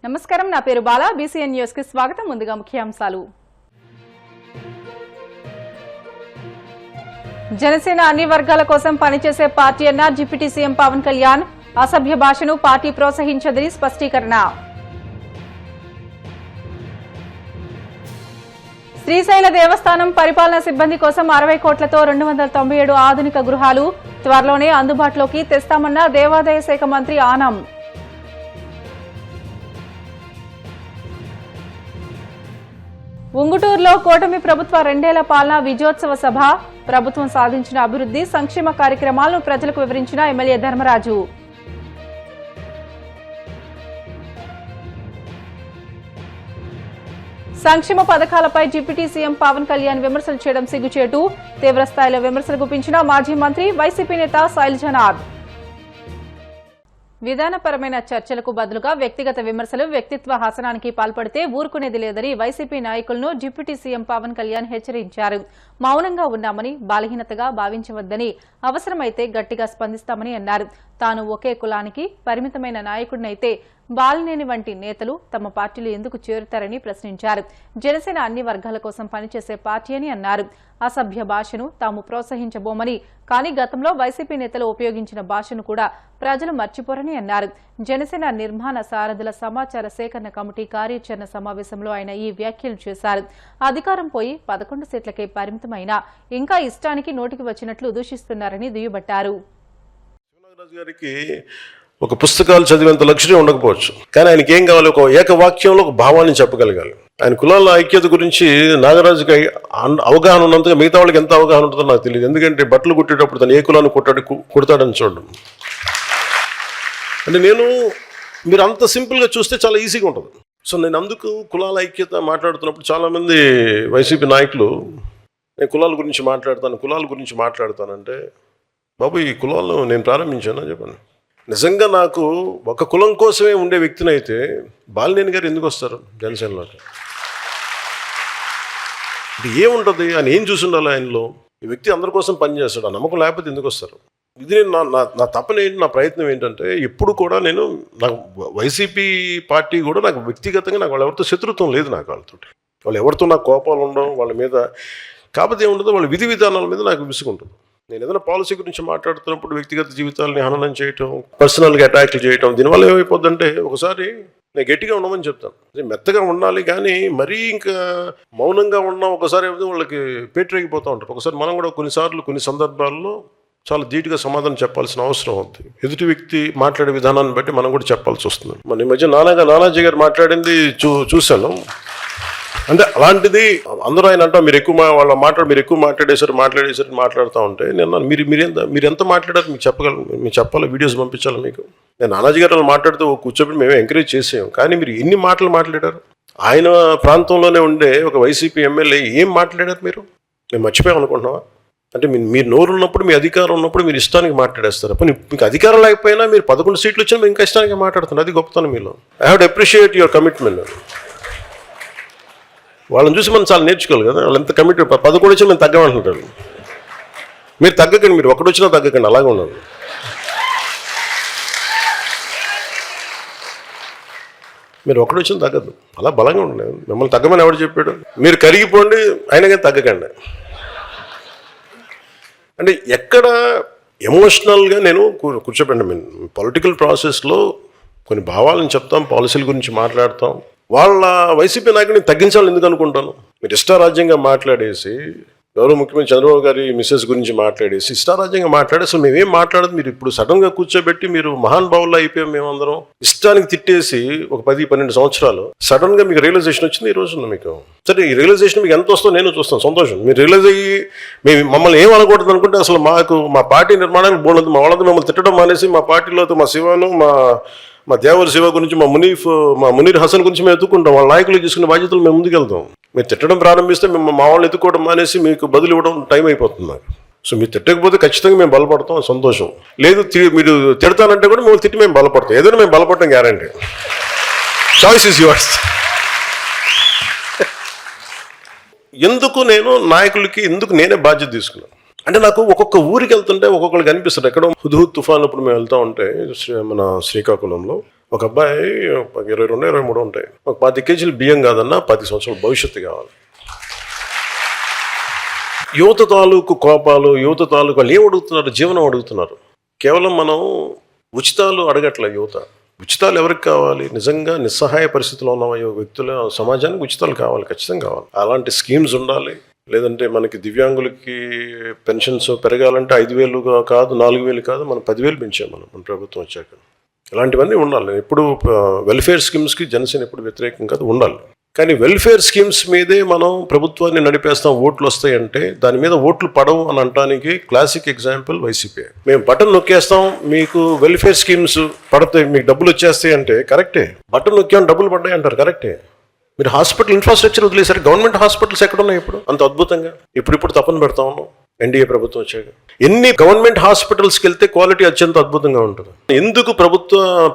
నమస్కారం, నా పేరు బాలా. బీసీఎన్ న్యూస్ కి స్వాగతం. ముందుగా ముఖ్యాంశాలు. జనసేన అన్ని వర్గాల కోసం పనిచేసే పార్టీ అన్న డిప్యూటీ సీఎం పవన్ కళ్యాణ్. అసభ్య భాషను పార్టీ ప్రోత్సహించదని స్పష్టీకరణ. శ్రీశైల దేవస్థానం పరిపాలనా సిబ్బంది కోసం 60 కోట్లతో 297 ఆధునిక గృహాలు త్వరలోనే అందుబాటులోకి తెస్తామన్న దేవాదాయ శాఖ మంత్రి ఆనం. ఉంగుటూరులో కూటమి ప్రభుత్వ 2 ఏళ్ల పాలన విజయోత్సవ సభ. ప్రభుత్వం సాధించిన అభివృద్ధి సంక్షేమ కార్యక్రమాలను ప్రజలకు వివరించిన ఎమ్మెల్యే ధర్మరాజు. సంక్షేమ పథకాలపై డిప్యూటీ సీఎం పవన్ కళ్యాణ్ విమర్శలు చేయడం సిగ్గుచేటు. తీవ్రస్థాయిలో విమర్శలు గుప్పించిన మాజీ మంత్రి వైసీపీ నేత శైలజనాథ్. విధానపరమైన చర్చలకు బదులుగా వ్యక్తిగత విమర్శలు, వ్యక్తిత్వ హసనానికి పాల్పడితే ఊరుకునేది లేదని వైసీపీ నాయకులను డిప్యూటీ సీఎం పవన్ కళ్యాణ్ హెచ్చరించారు. మౌనంగా ఉన్నామని, బలహీనతగా భావించవద్దని, అవసరమైతే గట్టిగా స్పందిస్తామని అన్నారు. తాను ఒకే కులానికి పరిమితమైన నాయకుడినైతే బాలినేని వంటి నేతలు తమ పార్టీలో ఎందుకు చేరుతారని ప్రశ్నించారు. జనసేన అన్ని వర్గాల కోసం పనిచేసే పార్టీ అని అన్నారు. అసభ్య భాషను తాము ప్రోత్సహించబోమని, కానీ గతంలో వైసీపీ నేతలు ఉపయోగించిన భాషను కూడా ప్రజలు మర్చిపోరని అన్నారు. జనసేన నిర్మాణ సారథుల సమాచార సేకరణ కమిటీ కార్యాచరణ సమావేశంలో ఆయన ఈ వ్యాఖ్యలు చేశారు. అధికారం పోయి 11 సీట్లకే పరిమితమైన ఇంకా ఇష్టానికి నోటికి వచ్చినట్లు దూషిస్తున్నారని దుయ్యబట్టారు. గారికి ఒక పుస్తకాలు చదివేంత లక్ష్యం ఉండకపోవచ్చు, కానీ ఆయనకి ఏం కావాలి? ఒక ఏకవాక్యంలో ఒక భావాన్ని చెప్పగలగాలి. ఆయన కులాల ఐక్యత గురించి నాగరాజుకి అవగాహన ఉన్నంతగా మిగతా వాళ్ళకి ఎంత అవగాహన ఉంటుందో నాకు తెలియదు. ఎందుకంటే బట్టలు కుట్టేటప్పుడు తను ఏ కులాన్ని కుడతాడని చూడడం అంటే మీరు అంత సింపుల్గా చూస్తే చాలా ఈజీగా ఉంటుంది. సో నేను అందుకు కులాల ఐక్యత మాట్లాడుతున్నప్పుడు చాలామంది వైసీపీ నాయకులు నేను కులాల గురించి మాట్లాడతానంటే, బాబు ఈ కులాలను నేను ప్రారంభించాను చెప్పండి. నిజంగా నాకు ఒక కులం కోసమే ఉండే వ్యక్తిని అయితే బాలినేని గారు ఎందుకు వస్తారు జనసేనలోకి? ఇది ఏముంటుంది? ఆయన ఏం చూసి ఉండాలి ఆయనలో? ఈ వ్యక్తి అందరి కోసం పనిచేస్తాడు, ఆ నమ్మకం లేకపోతే ఎందుకు వస్తారు? ఇది నేను నా తపన ఏంటి, నా ప్రయత్నం ఏంటంటే ఎప్పుడు కూడా నాకు వైసీపీ పార్టీ కూడా నాకు వ్యక్తిగతంగా నాకు వాళ్ళు ఎవరితో శత్రుత్వం లేదు. నాకు వాళ్ళు ఎవరితో నాకు కోపాలు ఉండవు వాళ్ళ మీద. కాకపోతే ఏముంటుందో వాళ్ళ విధి విధానాల మీద నాకు విసుగుంటుంది. నేను ఏదైనా పాలసీ గురించి మాట్లాడుతున్నప్పుడు వ్యక్తిగత జీవితాలని హననం చేయటం, పర్సనల్గా అటాక్లు చేయటం, దీనివల్ల ఏమైపోద్దంటే ఒకసారి నేను గట్టిగా ఉండమని చెప్తాను, మెత్తగా ఉండాలి, కానీ మరీ ఇంకా మౌనంగా ఉన్నా ఒకసారి వాళ్ళకి పేటరేగిపోతూ ఉంటారు. ఒకసారి మనం కూడా కొన్ని సందర్భాల్లో చాలా ధీటుగా సమాధానం చెప్పాల్సిన అవసరం ఉంది. ఎదుటి వ్యక్తి మాట్లాడే విధానాన్ని బట్టి మనం కూడా చెప్పాల్సి వస్తుంది. మన ఈ మధ్య నానాజీ గారు మాట్లాడింది చూశాను. అంటే అలాంటిది అందరూ ఆయన అంటా మీరు ఎక్కువ మాట్లాడేశారు మాట్లాడుతూ ఉంటే నేను మీరు ఎంత మాట్లాడారు మీకు చెప్పాలి, వీడియోస్ పంపించాలి మీకు. నేను నానాజీ గారు మాట్లాడుతూ కూర్చోబెట్టి మేమే ఎంకరేజ్ చేసాం, కానీ మీరు ఎన్ని మాటలు మాట్లాడారు? ఆయన ప్రాంతంలోనే ఉండే ఒక వైసీపీ ఎమ్మెల్యే ఏం మాట్లాడారు? మేము మర్చిపోయాం అనుకుంటున్నావా? అంటే మీరు నోరు ఉన్నప్పుడు, మీ అధికారం ఉన్నప్పుడు మీరు ఇష్టానికి మాట్లాడేస్తారు. అప్పుడు మీకు అధికారం లేకపోయినా మీరు 11 సీట్లు వచ్చినా మీరు ఇంకా ఇష్టానికి మాట్లాడుతున్నారు. అది గొప్పతనం మీలో. I have to appreciate your commitment. వాళ్ళని చూసి మనం చాలా నేర్చుకోవాలి కదా. వాళ్ళు ఎంత కమిట్. 11 వచ్చినా మేము తగ్గమంటున్నారు. మీరు తగ్గకండి, మీరు ఒకటి వచ్చినా తగ్గకండి, అలాగే ఉన్నారు. మీరు ఒకటి వచ్చినా తగ్గదు, అలా బలంగా ఉండలేదు. మిమ్మల్ని తగ్గమని ఎవరు చెప్పాడు? మీరు కరిగిపోండి, అయినా కానీ తగ్గకండి. అంటే ఎక్కడ ఎమోషనల్గా నేను కూర్చోబెట్టండి. పొలిటికల్ ప్రాసెస్లో కొన్ని భావాలను చెప్తాం, పాలసీల గురించి మాట్లాడతాం. వాళ్ళ వైసీపీ నాయకుడిని తగ్గించాలని ఎందుకు అనుకుంటాను? మీరు ఇష్టారాజ్యంగా మాట్లాడేసి, గౌరవ ముఖ్యమంత్రి చంద్రబాబు గారి మిస్సెస్ గురించి మాట్లాడేసి ఇష్టారాజ్యంగా మాట్లాడేసి అసలు మేమేం మాట్లాడదు. మీరు ఇప్పుడు సడన్గా కూర్చోబెట్టి మీరు మహాన్ భావుల్లో అయిపోయాం మేమందరం. ఇష్టానికి తిట్టేసి ఒక 10-12 సంవత్సరాలు సడన్గా మీకు రియలైజేషన్ వచ్చింది ఈ రోజున. మీకు సరే, ఈ రియలైజేషన్ మీకు ఎంత వస్తుందో నేను చూస్తాను, సంతోషం. మీరు రియలైజ్ అయ్యి మమ్మల్ని ఏం అనకూడదు అనుకుంటే అసలు మా పార్టీ నిర్మాణానికి బోనది. మా వాళ్ళతో మిమ్మల్ని తిట్టడం మానేసి మా పార్టీలో మా శివాను, మా దేవర శివ గురించి, మా మునీర్ హసన్ గురించి మేము ఎత్తుకుంటాం. వాళ్ళ నాయకులు తీసుకునే బాధ్యతలు మేము ముందుకెళ్తాం. మీరు తిట్టడం ప్రారంభిస్తే మా వాళ్ళని ఎత్తుకోవడం మానేసి మీకు బదులు ఇవ్వడం టైం అయిపోతుంది నాకు. సో మీరు తిట్టకపోతే ఖచ్చితంగా మేము బలపడతాం, సంతోషం. లేదు మీరు తిడతానంటే కూడా మేము తిట్టి మేము బలపడతాం. ఏదైనా మేము బలపడటం గ్యారంటీ. Choice is yours. ఎందుకు నాయకులకి నేనే బాధ్యత తీసుకున్నాను అంటే నాకు ఒక్కొక్క ఊరికి వెళ్తుంటే ఒక్కొక్కరికి అనిపిస్తుంది. ఎక్కడో హుద్హుద్ తుఫాన్ అప్పుడు మేము వెళ్తూ ఉంటే మన శ్రీకాకుళంలో ఒక అబ్బాయి 22, 23 ఉంటాయి, ఒక 10 కేజీలు బియ్యం కాదన్నా 10 సంవత్సరాల భవిష్యత్తు కావాలి. యువత తాలూకు కోపాలు, యువత తాలూకు వాళ్ళు ఏం అడుగుతున్నారు? జీవనం అడుగుతున్నారు. కేవలం మనం ఉచితాలు అడగట్లే. యువత ఉచితాలు ఎవరికి కావాలి? నిజంగా నిస్సహాయ పరిస్థితిలో ఉన్న వ్యక్తుల సమాజానికి ఉచితాలు కావాలి, ఖచ్చితంగా కావాలి. అలాంటి స్కీమ్స్ ఉండాలి. లేదంటే మనకి దివ్యాంగులకి పెన్షన్స్ పెరగాలంటే 5,000 కాదు, 4,000 కాదు, మనం 10,000 పెంచాం మన ప్రభుత్వం వచ్చాక. ఇలాంటివన్నీ ఉండాలి. ఎప్పుడు వెల్ఫేర్ స్కీమ్స్కి జనసేన ఎప్పుడు వ్యతిరేకం కాదు, ఉండాలి. కానీ వెల్ఫేర్ స్కీమ్స్ మీదే మనం ప్రభుత్వాన్ని నడిపేస్తాం, ఓట్లు వస్తాయంటే దాని మీద ఓట్లు పడవు అని అనడానికి క్లాసిక్ ఎగ్జాంపుల్ వైసీపీ. మేము బటన్ నొక్కేస్తాం, మీకు వెల్ఫేర్ స్కీమ్స్ పడతాయి, మీకు డబ్బులు వచ్చేస్తాయి అంటే కరెక్టే. బటన్ నొక్కాం డబ్బులు పడ్డాయి అంటారు, కరెక్టే. మీరు హాస్పిటల్ ఇన్ఫ్రాస్ట్రక్చర్ వదిలేసారు. గవర్నమెంట్ హాస్పిటల్స్ ఎక్కడున్నాయి ఇప్పుడు అంత అద్భుతంగా? ఇప్పుడు తపన పెడతా ఉన్నాం ఎన్డీఏ ప్రభుత్వం వచ్చాక. ఎన్ని గవర్నమెంట్ హాస్పిటల్స్కి వెళ్తే క్వాలిటీ అత్యంత అద్భుతంగా ఉంటుంది. ఎందుకు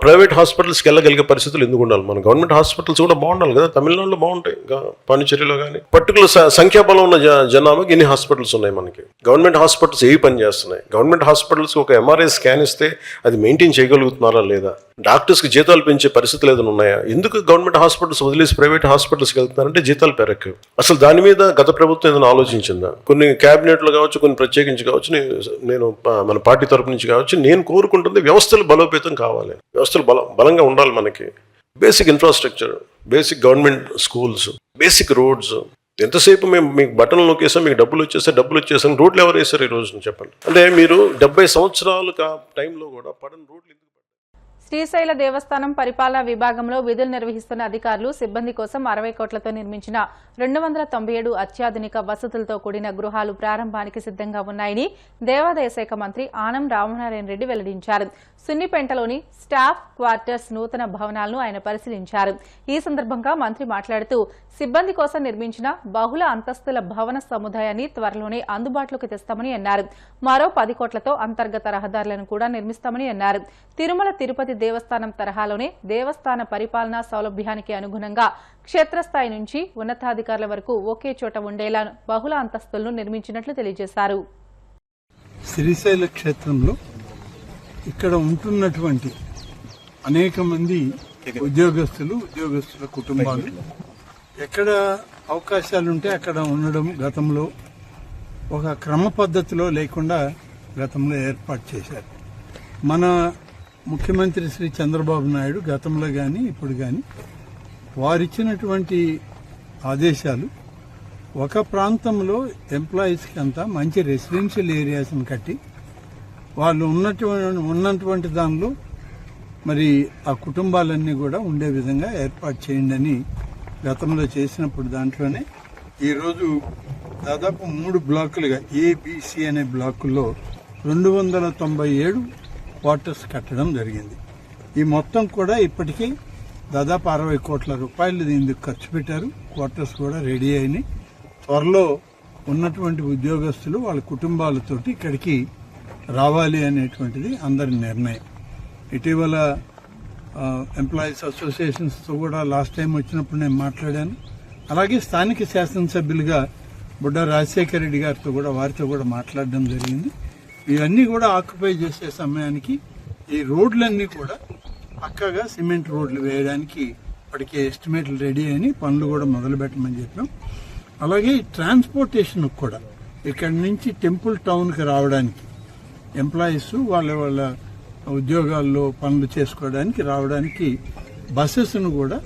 ప్రైవేట్ హాస్పిటల్స్కి వెళ్ళగలిగే పరిస్థితులు ఎందుకు ఉండాలి? మన గవర్నమెంట్ హాస్పిటల్స్ కూడా బాగుండాలి కదా. తమిళనాడులో బాగుంటాయి, పాండిచేరిలో కానీ. పర్టికులర్ సంఖ్యాబలం ఉన్న జనాభాకి ఎన్ని హాస్పిటల్స్ ఉన్నాయి మనకి? గవర్నమెంట్ హాస్పిటల్స్ ఏవి పని చేస్తున్నాయి? గవర్నమెంట్ హాస్పిటల్స్కి ఒక ఎంఆర్ఐ స్కాన్ ఇస్తే అది మెయింటైన్ చేయగలుగుతున్నారా లేదా? డాక్టర్స్కి జీతాలు పెంచే పరిస్థితులు ఏదైనా ఉన్నాయా? ఎందుకు గవర్నమెంట్ హాస్పిటల్స్ వదిలేసి ప్రైవేట్ హాస్పిటల్స్కి వెళ్తున్నారంటే జీతాలు పెరగవు. అసలు దాని మీద గత ప్రభుత్వం ఏదైనా ఆలోచించిందా? కొన్ని క్యాబినెట్లు కావచ్చు, కొన్ని ప్రత్యేకించి కావచ్చు, నేను మన పార్టీ తరపు నుంచి కావచ్చు, నేను కోరుకుంటుంది వ్యవస్థలు బలోపేతం కావాలి. వ్యవస్థలు బలంగా ఉండాలి. మనకి basic infrastructure, basic government schools, basic roads. ఎంతసేపు మేము మీకు బటన్లు నొక్కేసాం, మీకు డబ్బులు వచ్చేసాం. రోడ్లు ఎవరు వేశారు ఈ రోజున చెప్పండి? అంటే మీరు 70 సంవత్సరాలు టైంలో కూడా పడని రోడ్లు. శ్రీశైల దేవస్థానం పరిపాలనా విభాగంలో విధులు నిర్వహిస్తున్న అధికారులు సిబ్బంది కోసం 60 కోట్లతో నిర్మించిన 297 అత్యాధునిక వసతులతో కూడిన గృహాలు ప్రారంభానికి సిద్దంగా ఉన్నాయని దేవాదాయ శాఖ మంత్రి ఆనం రామనారాయణ రెడ్డి వెల్లడించారు. సున్నిపెంటలోని స్టాఫ్ క్వార్టర్స్ నూతన భవనాలను ఆయన పరిశీలించారు. ఈ సందర్భంగా మంత్రి మాట్లాడుతూ సిబ్బంది కోసం నిర్మించిన బహుళ అంతస్తుల భవన సముదాయాన్ని త్వరలోనే అందుబాటులోకి తెస్తామని అన్నారు. మరో 10 కోట్లతో అంతర్గత రహదారులను కూడా నిర్మిస్తామని అన్నారు. తిరుమల తిరుపతి దేవస్థానం తరహాలోనే దేవస్థాన పరిపాలనా సౌలభ్యానికి అనుగుణంగా క్షేత్రస్థాయి నుంచి ఉన్నతాధికారుల వరకు ఒకే చోట ఉండేలా బహుళ అంతస్తులను నిర్మించినట్లు తెలియజేశారు. శ్రీశైల క్షేత్రంలో ఇక్కడ ఉంటున్నటువంటి అనేక మంది ఉద్యోగస్తుల కుటుంబాలు ఎక్కడ అవకాశాలుంటే అక్కడ ఉండడం గతంలో ఒక క్రమ పద్ధతిలో లేకుండా గతంలో ఏర్పాటు చేశారు. మన ముఖ్యమంత్రి శ్రీ చంద్రబాబు నాయుడు గతంలో కానీ ఇప్పుడు కానీ వారిచ్చినటువంటి ఆదేశాలు ఒక ప్రాంతంలో ఎంప్లాయీస్కి అంతా మంచి రెసిడెన్షియల్ ఏరియాస్ని కట్టి వాళ్ళు ఉన్నటువంటి దానిలో మరి ఆ కుటుంబాలన్నీ కూడా ఉండే విధంగా ఏర్పాటు చేయండి అని గతంలో చేసినప్పుడు దాంట్లోనే ఈరోజు దాదాపు 3 బ్లాకులుగా ఏబిసి అనే బ్లాకుల్లో 297 క్వార్టర్స్ కట్టడం జరిగింది. ఈ మొత్తం కూడా ఇప్పటికీ దాదాపు 60 కోట్ల రూపాయలు దీనికి ఖర్చు పెట్టారు. క్వార్టర్స్ కూడా రెడీ అయినాయి. త్వరలో ఉన్నటువంటి ఉద్యోగస్తులు వాళ్ళ కుటుంబాలతోటి ఇక్కడికి రావాలి అనేటువంటిది అందరి నిర్ణయం. ఇటీవల ఎంప్లాయీస్ అసోసియేషన్స్తో కూడా లాస్ట్ టైం వచ్చినప్పుడు నేను మాట్లాడాను. అలాగే స్థానిక శాసనసభ్యులుగా బుడ్డ రాజశేఖర రెడ్డి గారితో కూడా వారితో కూడా మాట్లాడడం జరిగింది. ఇవన్నీ కూడా ఆక్యుపై చేసే సమయానికి ఈ రోడ్లన్నీ కూడా పక్కగా సిమెంట్ రోడ్లు వేయడానికి ఇప్పటికే ఎస్టిమేట్లు రెడీ అయిన పనులు కూడా మొదలు పెట్టమని చెప్పాం. అలాగే ట్రాన్స్పోర్టేషన్ కూడా ఇక్కడి నుంచి టెంపుల్ టౌన్కి రావడానికి ఎంప్లాయీస్ వాళ్ళ ఉద్యోగాల్లో పనులు చేసుకోవడానికి రావడానికి బస్సెస్ను కూడా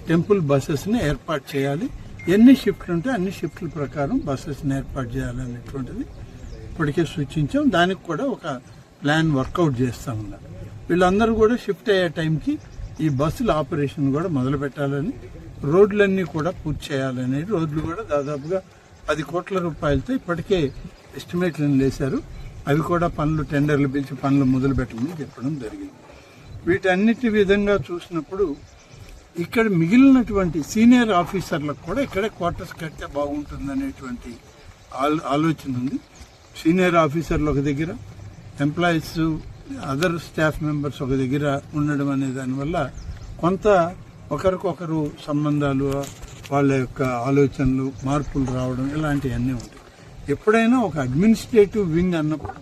టెంపుల్ బస్సెస్ని ఏర్పాటు చేయాలి. ఎన్ని షిఫ్ట్లు ఉంటే అన్ని షిఫ్ట్ల ప్రకారం బస్సెస్ని ఏర్పాటు చేయాలనేటువంటిది ఇప్పటికే సూచించాం. దానికి కూడా ఒక ప్లాన్ వర్కౌట్ చేస్తా ఉన్నారు. వీళ్ళందరూ కూడా షిఫ్ట్ అయ్యే టైంకి ఈ బస్సుల ఆపరేషన్ కూడా మొదలు పెట్టాలని, రోడ్లన్నీ కూడా పూర్తి చేయాలని, రోడ్లు కూడా దాదాపుగా 10 కోట్ల రూపాయలతో ఇప్పటికే ఎస్టిమేట్లను వేశారు. అవి కూడా పనులు టెండర్లు పిలిచి పనులు మొదలు పెట్టమని చెప్పడం జరిగింది. వీటన్నిటి విధంగా చూసినప్పుడు ఇక్కడ మిగిలినటువంటి సీనియర్ ఆఫీసర్లకు కూడా ఇక్కడే క్వార్టర్స్ కడితే బాగుంటుంది అనేటువంటి ఆలోచన ఉంది. సీనియర్ ఆఫీసర్లు ఒక దగ్గర, ఎంప్లాయీస్ అదర్ స్టాఫ్ మెంబర్స్ ఒక దగ్గర ఉండడం అనే దానివల్ల కొంత ఒకరికొకరు సంబంధాలు, వాళ్ళ యొక్క ఆలోచనలు, మార్పులు రావడం ఇలాంటివన్నీ ఉంటాయి. ఎప్పుడైనా ఒక అడ్మినిస్ట్రేటివ్ వింగ్ అన్నప్పుడు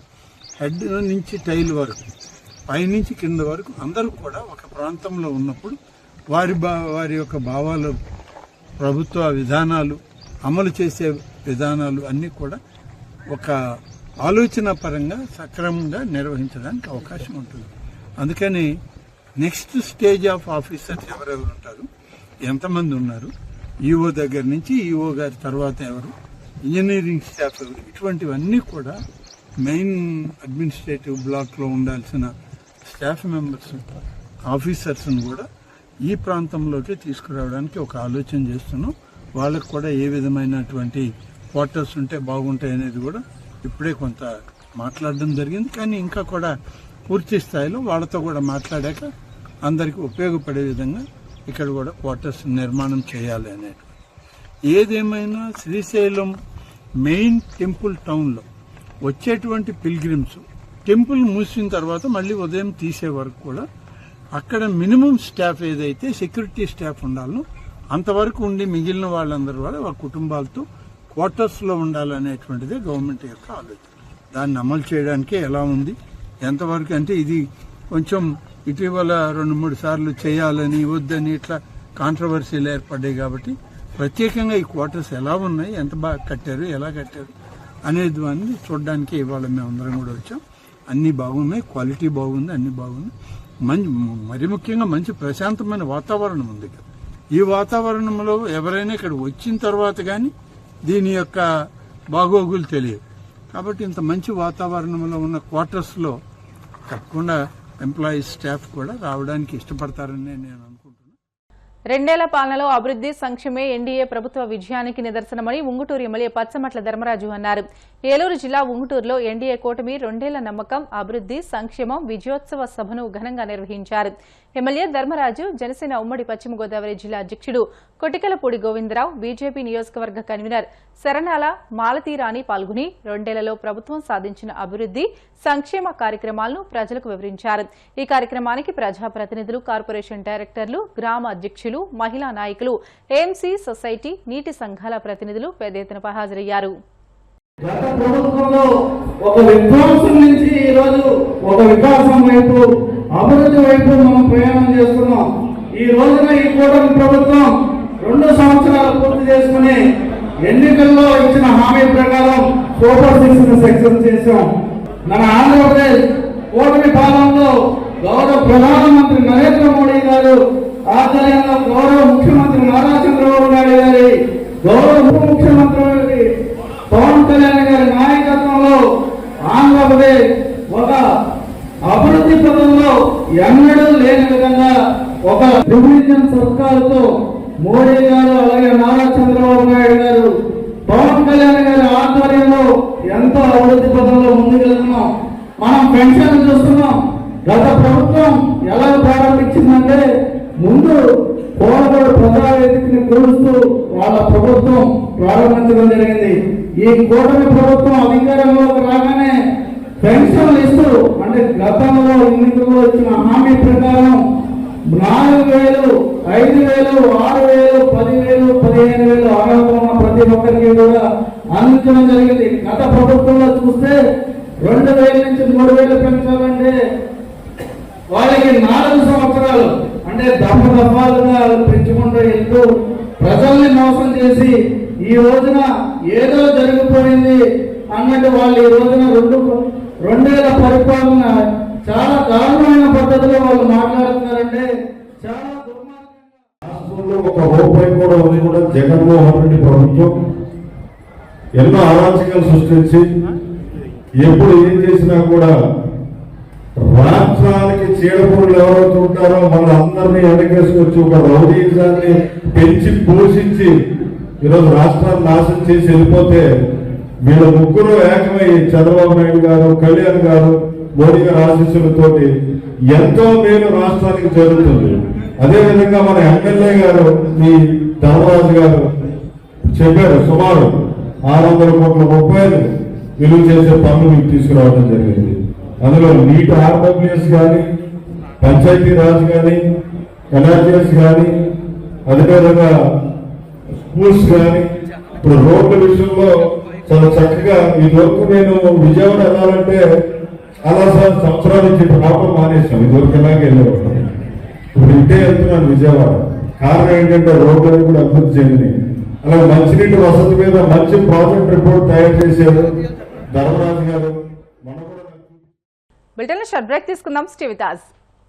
హెడ్ నుంచి టైల్ వరకు పైనుంచి కింద వరకు అందరూ కూడా ఒక ప్రాంతంలో ఉన్నప్పుడు వారి యొక్క భావాలు, ప్రభుత్వ విధానాలు, అమలు చేసే విధానాలు అన్నీ కూడా ఒక ఆలోచన పరంగా సక్రమంగా నిర్వహించడానికి అవకాశం ఉంటుంది. అందుకని నెక్స్ట్ స్టేజ్ ఆఫ్ ఆఫీసర్స్ ఎవరెవరు ఉంటారు, ఎంతమంది ఉన్నారు, ఈఓ దగ్గర నుంచి ఈఓ గారి తర్వాత ఎవరు, ఇంజనీరింగ్ స్టాఫ్ ఎవరు, ఇటువంటివన్నీ కూడా మెయిన్ అడ్మినిస్ట్రేటివ్ బ్లాక్లో ఉండాల్సిన స్టాఫ్ మెంబర్స్, ఆఫీసర్స్ని కూడా ఈ ప్రాంతంలోకి తీసుకురావడానికి ఒక ఆలోచన చేస్తున్నాం. వాళ్ళకు కూడా ఏ విధమైనటువంటి క్వార్టర్స్ ఉంటే బాగుంటాయి అనేది కూడా ఇప్పుడే కొంత మాట్లాడడం జరిగింది. కానీ ఇంకా కూడా పూర్తి స్థాయిలో వాళ్ళతో కూడా మాట్లాడాక అందరికీ ఉపయోగపడే విధంగా ఇక్కడ కూడా క్వార్టర్స్ నిర్మాణం చేయాలి అనేది. ఏదేమైనా శ్రీశైలం మెయిన్ టెంపుల్ టౌన్లో వచ్చేటువంటి పిల్గ్రిమ్స్ టెంపుల్ మూసిన తర్వాత మళ్ళీ ఉదయం తీసే వరకు కూడా అక్కడ మినిమం స్టాఫ్ ఏదైతే సెక్యూరిటీ స్టాఫ్ ఉండాలో అంతవరకు ఉండి మిగిలిన వాళ్ళందరూ కూడా వాళ్ళ కుటుంబాలతో క్వార్టర్స్లో ఉండాలనేటువంటిదే గవర్నమెంట్ యొక్క ఆలోచన. దాన్ని అమలు చేయడానికి ఎలా ఉంది, ఎంతవరకు అంటే ఇది కొంచెం ఇటీవల 2-3 సార్లు చేయాలని వద్దని ఇట్లా కాంట్రవర్సీలు ఏర్పడ్డాయి. కాబట్టి ప్రత్యేకంగా ఈ క్వార్టర్స్ ఎలా ఉన్నాయి, ఎంత బాగా కట్టారు, ఎలా కట్టారు అనేది అన్ని చూడడానికి ఇవాళ మేమందరం కూడా వచ్చాం. అన్నీ బాగున్నాయి, క్వాలిటీ బాగుంది, అన్నీ బాగుంది. మరి ముఖ్యంగా మంచి ప్రశాంతమైన వాతావరణం ఉంది ఇక్కడ. ఈ వాతావరణంలో ఎవరైనా ఇక్కడ వచ్చిన తర్వాత కానీ దీని యొక్క బాగోగులు తెలియదు. కాబట్టి ఇంత మంచి వాతావరణంలో ఉన్న క్వార్టర్స్లో తప్పకుండా ఎంప్లాయీస్, స్టాఫ్ కూడా రావడానికి ఇష్టపడతారని నేను అనుకుంటున్నాను. 2 ఏళ్ల పాలనలో అభివృద్ది, సంక్షేమే ఎన్డీఏ ప్రభుత్వ విజయానికి నిదర్శనమని ఉంగుటూరు ఎమ్మెల్యే పచ్చమట్ల ధర్మరాజు అన్నారు. ఏలూరు జిల్లా ఉంగుటూరులో ఎన్డీఏ కూటమి 2 ఏళ్ల నమ్మకం, అభివృద్ది, సంక్షేమం విజయోత్సవ సభను ఘనంగా నిర్వహించారు. ఎమ్మెల్యే ధర్మరాజు జనసేన ఉమ్మడి పశ్చిమ గోదావరి జిల్లా అధ్యక్షుడు కొటికలపూడి గోవిందరావు, బీజేపీ నియోజకవర్గ కన్వీనర్ శరణాల మాలతీరాణి పాల్గొని 2 ఏళ్లలో ప్రభుత్వం సాధించిన అభివృద్ది, సంక్షేమ కార్యక్రమాలను ప్రజలకు వివరించారు. ఈ కార్యక్రమానికి ప్రజాప్రతినిధులు, కార్పొరేషన్ డైరెక్టర్లు, గ్రామ అధ్యక్షులు, మహిళా నాయకులు, ఏఎంసీ సొసైటీ, నీటి సంఘాల ప్రతినిధులు పెద్ద ఎత్తున హాజరయ్యారు. గత ప్రభుత్వంలో ఒక విధ్వంసం నుంచి ఈరోజు ఒక వికాసం వైపు, అభివృద్ధి వైపు మనం ప్రయాణం చేస్తున్నాం. ఈ రోజున ఈ కూటమి ప్రభుత్వం 2 సంవత్సరాలు పూర్తి చేసుకుని ఎన్నికల్లో ఇచ్చిన హామీ ప్రకారం సూపర్ 6 సక్సెస్ చేశాం. మన ఆంధ్రప్రదేశ్ కూటమి పాలనలో గౌరవ ప్రధానమంత్రి నరేంద్ర మోడీ గారు ఆధ్వర్యంలో గౌరవ ముఖ్యమంత్రి నారా చంద్రబాబు నాయుడు గారి, గౌరవ ఉప ముఖ్యమంత్రి పవన్ కళ్యాణ్ గారి నాయకత్వంలో ఆంధ్రప్రదేశ్ ఒక అభివృద్ధి పథంలో ఎన్నడూ లేని విధంగా ఒక డివిజన్ సర్కారుతో మోడీ గారు, అలాగే నారా చంద్రబాబు నాయుడు గారు, పవన్ కళ్యాణ్ గారి ఆధ్వర్యంలో ఎంతో అభివృద్ధి పథంలో ముందుకెళ్తున్నాం. మనం పెన్షన్ చూస్తున్నాం. గత ప్రభుత్వం ఎలా ప్రారంభించిందంటే ముందు పోలగొడు ప్రజావేదికని కూలుస్తూ వాళ్ళ ప్రభుత్వం ప్రారంభించడం జరిగింది. ఈ కూటమి ప్రభుత్వం అధికారంలోకి రాగానే పెన్షన్లు ఇస్తూ, అంటే గతంలో ఎన్నికల్లో ఇచ్చిన హామీ ప్రకారం 4,000, 5,000, 6,000, 10,000, 15,000 అర్హత ఉన్న ప్రతి ఒక్కరికి కూడా అందించడం జరిగింది. గత ప్రభుత్వంలో చూస్తే 2,000 నుంచి 3,000 పెంచాలంటే వాళ్ళకి 4 సంవత్సరాలు అంటే దఫాలుగా పెంచుకుంటూ వెళ్తూ ప్రజల్ని మోసం చేసి ఈ రోజున ఏదో జరిగిపోయింది అన్నట్టు వాళ్ళు ఈ రోజున 2 ఏళ్ల పరిపాలన చాలా దారుణమైన పద్ధతిలో వాళ్ళు మాట్లాడుతున్నారంటే చాలా రాష్ట్రంలో ఒక రూపాయి కూడా ఉంది కూడా జగన్మోహన్ రెడ్డి ప్రభుత్వం ఎన్నో అరాచకాలు సృష్టించి ఎప్పుడు ఏం చేసినా కూడా రాష్ట్రానికి చీడపురులు ఎవరైతే ఉంటారో వాళ్ళందరినీ వెనకేసుకొచ్చి ఒక రౌడీజాన్ని పెంచి పోషించి ఈరోజు రాష్ట్రాన్ని నాశనం చేసి వెళ్ళిపోతే వీళ్ళ ముగ్గురు ఏకమై చంద్రబాబు నాయుడు గారు, కళ్యాణ్ గారు, మోడీ గారి ఆశీస్సులతోటి ఎంతో మేలు రాష్ట్రానికి జరుగుతుంది. అదేవిధంగా మన ఎమ్మెల్యే గారు మీ ధర్మరాజు గారు చెప్పారు, సుమారు 600 కోట్ల రూపాయలు విలువ చేసే పనులు మీకు తీసుకురావడం జరిగింది. అందులో నీటి ఆర్డబ్ల్యూఎస్ కానీ, పంచాయతీ రాజ్ కానీ, ఎన్ఆర్జీఎస్ కానీ, అదేవిధంగా స్కూల్స్ కానీ, ఇప్పుడు రోడ్ల విషయంలో చాలా చక్కగా ఈ లోపు నేను విజయవాడ వెళ్ళాలంటే అలా సంవత్సరాల నుంచి రావడం మానేసాం. ఇదివరకు ఇలాగే వెళ్ళేవాడు. ఇప్పుడు ఇంటే వెళ్తున్నాను విజయవాడ. కారణం ఏంటంటే రోడ్లు కూడా అభివృద్ధి చెందినాయి. అలా మంచినీటి వసతి మీద మంచి ప్రాజెక్ట్ రిపోర్ట్ తయారు చేశారు ధర్మరాజు గారు. బులెటిన్ లో షార్ట్ బ్రేక్ తీసుకుందాం. Stay with us.